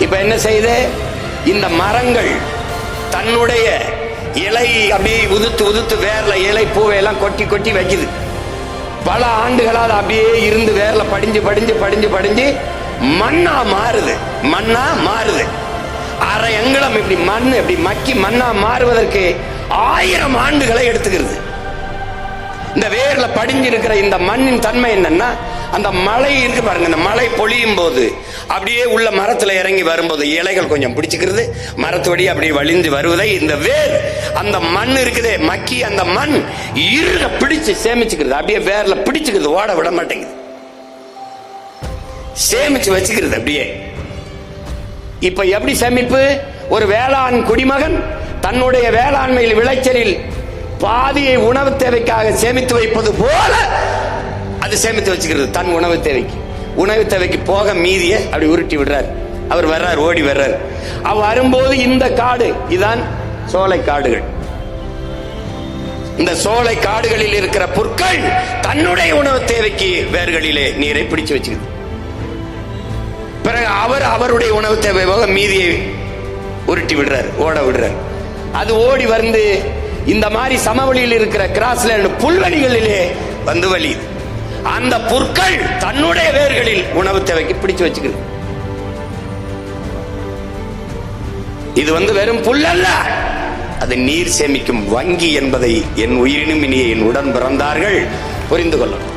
இப்ப என்ன செய்யுது? இந்த மரங்கள் தன்னுடைய இலை அப்படியே உதுத்து உதுத்து வேர்ல இலை பூவை எல்லாம் கொட்டி கொட்டி வைக்குது. பல ஆண்டுகளால் அப்படியே இருந்து வேர்ல படிஞ்சு படிஞ்சு படிஞ்சு படிஞ்சு மண்ணா மாறுது. மண்ணா மாறுது. அரை அங்குலம் இப்படி மண் இப்படி மக்கி மண்ணா மாறுவதற்கு 1000 ஆண்டுகளை எடுத்துக்கிறது. இந்த வேர்ல படிஞ்சு இருக்கிற இந்த மண்ணின் தன்மை என்னன்னா, அந்த மழை இருக்கு பாருங்க, இந்த மழை பொழியும் போது அப்படியே உள்ள மரத்துல இறங்கி வரும்போது இலைகள் கொஞ்சம் பிடிச்சுக்கிறது, மரத்தோடி அப்படியே வழிந்து வருவதை இந்த வேர் அந்த மண் இருக்குதே மக்கி அந்த மண் இருக பிடிச்சு சேமிச்சுக்கிறது. அப்படியே வேர்ல பிடிச்சுக்கிறது, ஓட விட மாட்டேங்குது, சேமிச்சு வச்சுக்கிறது அப்படியே. இப்ப எப்படி சேமிப்பு? ஒரு வேளாண் குடிமகன் தன்னுடைய வேளாண்மையில் விளைச்சலில் பாதியை உணவு தேவைக்காக சேமித்து வைப்பது போல அது சேமித்து வச்சுக்கிறது. தன் உணவு தேவைக்கு போக மீதிய அப்படி உருட்டி விடுறார். அவர் வர்றார், ஓடி வர்றார். அவர் வரும்போது இந்த காடு இதான் சோலை காடுகள். இந்த சோலை காடுகளில் இருக்கிற புற்கள் தன்னுடைய உணவு தேவைக்கு வேர்களிலே நீரை பிடிச்சு வச்சுக்குது. பிறகு அவருடைய உணவு தேவை போக மீதியை உருட்டி விடுறார், ஓட விடுறார். அது ஓடி வந்து இந்த மாதிரி சமவெளியில் இருக்கிற கிராஸ்லேண்ட் புல்வெளிகளிலே வந்து வலியுது. அந்த புற்கள் தன்னுடைய வேர்களில் உணவு தேவைக்கு பிடிச்சு வச்சுக்கிறது. இது வெறும் புல் அல்ல, அது நீர் சேமிக்கும் வங்கி என்பதை என் உயிரினும் இனிய என் உடன் பிறந்தார்கள் புரிந்து கொள்ளணும்.